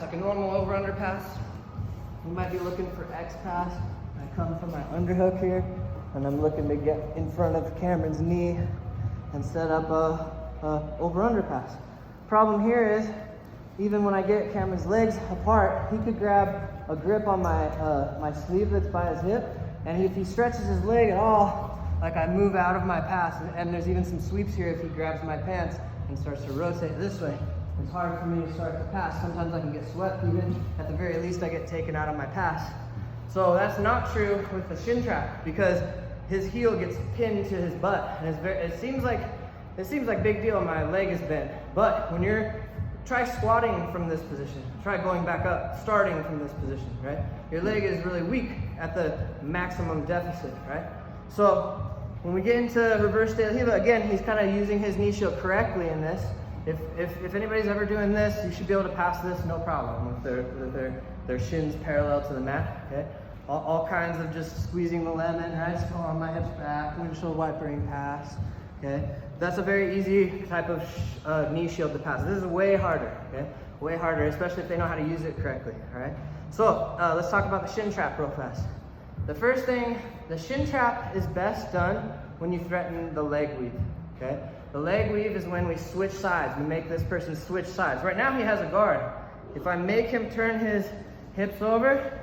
like a normal over-under pass. You might be looking for X pass. I come from my underhook here, and I'm looking to get in front of Cameron's knee and set up a over-under pass. Problem here is, even when I get Cameron's legs apart, he could grab a grip on my sleeve that's by his hip, and if he stretches his leg at all, like I move out of my pass, and there's even some sweeps here if he grabs my pants and starts to rotate this way. It's hard for me to start the pass. Sometimes I can get swept, even at the very least I get taken out of my pass. So that's not true with the shin trap, because his heel gets pinned to his butt, and it seems like big deal, my leg is bent. But when try squatting from this position, try going back up, starting from this position, right? Your leg is really weak at the maximum deficit, right? So when we get into reverse de Riva, again, he's kind of using his knee shield correctly in this. If anybody's ever doing this, you should be able to pass this no problem with their shins parallel to the mat, okay? All kinds of just squeezing the lemon, right? Just go on my hips back, windshield wipering pass, okay? That's a very easy type of knee shield to pass. This is way harder, okay? Way harder, especially if they know how to use it correctly, all right? So let's talk about the shin trap real fast. The first thing, the shin trap is best done when you threaten the leg weave, okay? The leg weave is when we switch sides. We make this person switch sides. Right now he has a guard. If I make him turn his hips over,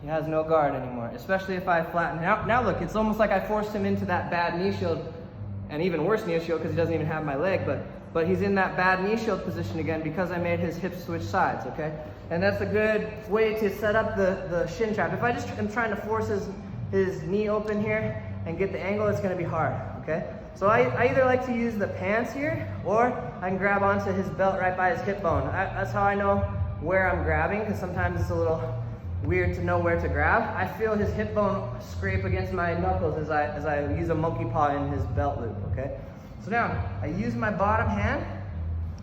he has no guard anymore, especially if I flatten. Now look, it's almost like I forced him into that bad knee shield, and even worse knee shield because he doesn't even have my leg, but he's in that bad knee shield position again because I made his hips switch sides, okay? And that's a good way to set up the shin trap. If I just am trying to force his knee open here and get the angle, it's gonna be hard, okay? So I either like to use the pants here, or I can grab onto his belt right by his hip bone. That's how I know where I'm grabbing, because sometimes it's a little weird to know where to grab. I feel his hip bone scrape against my knuckles as I use a monkey paw in his belt loop, okay? So now, I use my bottom hand,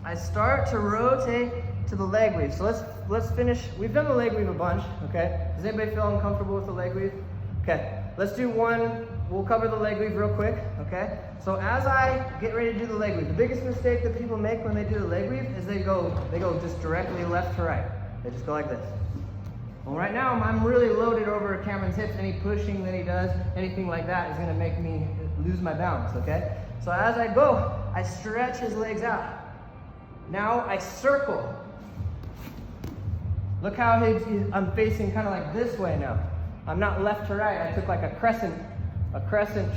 I start to rotate to the leg weave. So let's finish. We've done the leg weave a bunch, okay? Does anybody feel uncomfortable with the leg weave? Okay, let's do one. We'll cover the leg weave real quick, okay? So as I get ready to do the leg weave, the biggest mistake that people make when they do the leg weave is they go just directly left to right. They just go like this. Well, right now I'm really loaded over Cameron's hips. Any pushing that he does, anything like that is gonna make me lose my balance, okay? So as I go, I stretch his legs out. Now I circle. Look how I'm facing kind of like this way now. I'm not left to right. I took like a crescent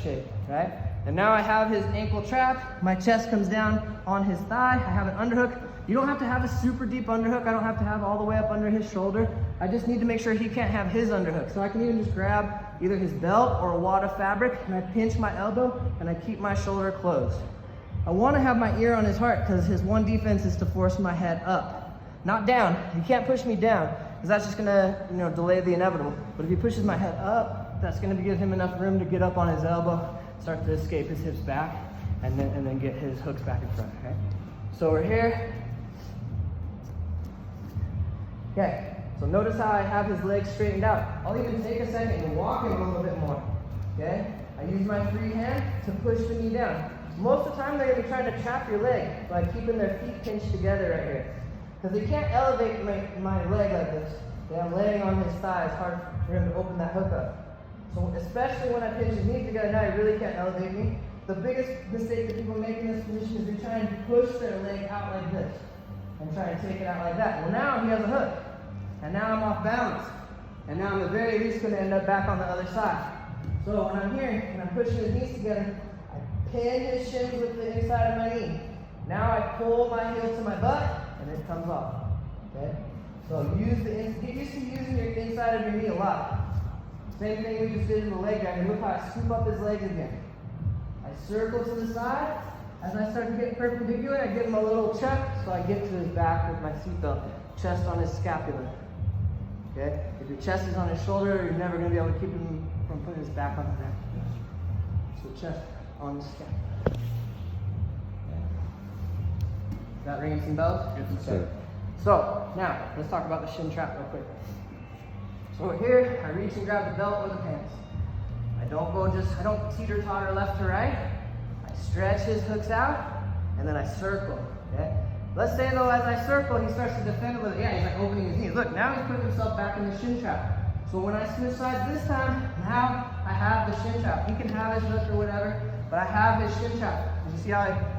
shape, right? And now I have his ankle trapped. My chest comes down on his thigh. I have an underhook. You don't have to have a super deep underhook. I don't have to have all the way up under his shoulder. I just need to make sure he can't have his underhook. So I can even just grab either his belt or a wad of fabric, and I pinch my elbow and I keep my shoulder closed. I want to have my ear on his heart because his one defense is to force my head up, not down. He can't push me down because that's just gonna, delay the inevitable. But if he pushes my head up, that's gonna give him enough room to get up on his elbow, start to escape his hips back, and then get his hooks back in front, okay? So we're here. Okay, so notice how I have his legs straightened out. I'll even take a second and walk him a little bit more, okay? I use my free hand to push the knee down. Most of the time, they're gonna be trying to trap your leg by keeping their feet pinched together right here. Because they can't elevate my leg like this. I'm laying on his thigh, it's hard for him to open that hook up. So especially when I pinch his knees together, now he really can't elevate me. The biggest mistake that people make in this position is they're trying to push their leg out like this and try to take it out like that. Well, now he has a hook, and now I'm off balance. And now I'm at the very least gonna end up back on the other side. So when I'm here and I'm pushing his knees together, I pin his shins with the inside of my knee. Now I pull my heel to my butt, and it comes off, okay? So get used to using your inside of your knee a lot. Same thing we just did in the leg drag. And look how I scoop up his legs again. I circle to the side. As I start to get perpendicular, I give him a little check, so I get to his back with my seatbelt. Chest on his scapula. Okay? If your chest is on his shoulder, you're never going to be able to keep him from putting his back on the neck. So chest on the scapula. Okay. Is that ringing some bells? Yes, sir. So, now, let's talk about the shin trap real quick. So here, I reach and grab the belt or the pants. I don't teeter-totter left to right. I stretch his hooks out, and then I circle, okay? Let's say though, as I circle, he starts to defend with it. Yeah, he's like opening his knees. Look, now he's putting himself back in the shin trap. So when I switch sides this time, now I have the shin trap. He can have his hook or whatever, but I have his shin trap. You see how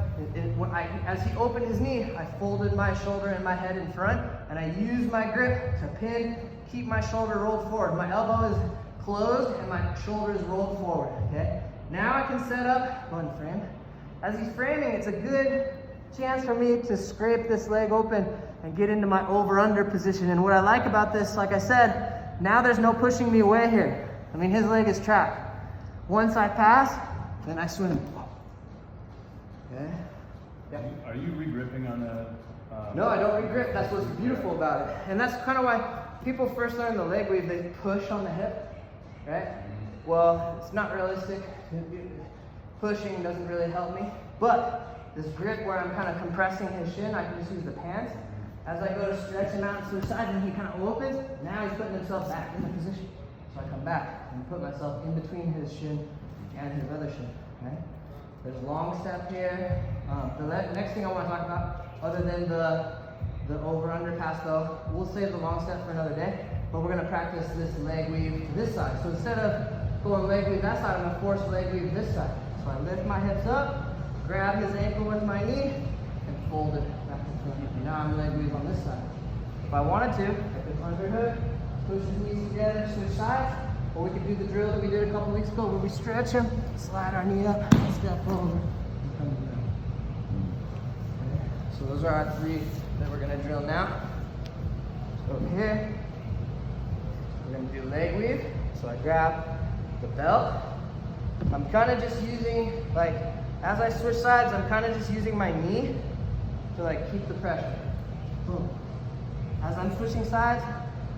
as he opened his knee, I folded my shoulder and my head in front, and I used my grip to pin, keep my shoulder rolled forward. My elbow is closed and my shoulder is rolled forward, okay? Now I can set up, go ahead and frame. As he's framing, it's a good chance for me to scrape this leg open and get into my over-under position. And what I like about this, like I said, now there's no pushing me away here. I mean, his leg is trapped. Once I pass, then I swim. Okay? Yeah. Are you re-gripping on that? No, I don't re-grip. That's what's beautiful about it. And that's kind of why people first learn the leg weave, they push on the hip, right? Well, it's not realistic. Pushing doesn't really help me. But this grip where I'm kind of compressing his shin, I can just use the pants. As I go to stretch him out to the side and he kind of opens, now he's putting himself back in the position. So I come back and put myself in between his shin and his other shin, okay? There's a long step here. The next thing I want to talk about, other than the over-under pass though, we'll save the long step for another day, but we're going to practice this leg weave to this side. So instead of going leg weave that side, I'm going to force leg weave this side. So I lift my hips up, grab his ankle with my knee, and fold it back in front of me. Now I'm leg weave on this side. If I wanted to, I could underhook, push his knees together, switch sides, or we could do the drill that we did a couple weeks ago where we stretch him, slide our knee up, step over, and come down. Okay. So those are our three that we're going to drill now. So over here, we're going to do leg weave. So I grab the belt. I'm kind of just using, like, as I switch sides, I'm kind of just using my knee to like keep the pressure. Boom. As I'm switching sides,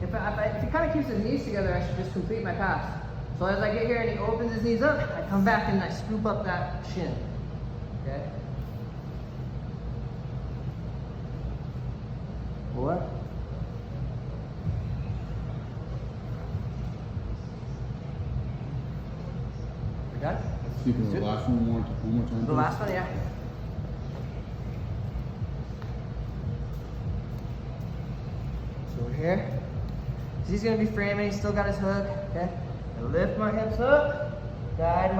if he kind of keeps his knees together, I should just complete my pass. So as I get here and he opens his knees up, I come back and I scoop up that shin. Okay? 4. We done? See the last one more time. The last one, yeah. So we're here. So he's gonna be framing, he's still got his hook, okay? I lift my hips up, guide my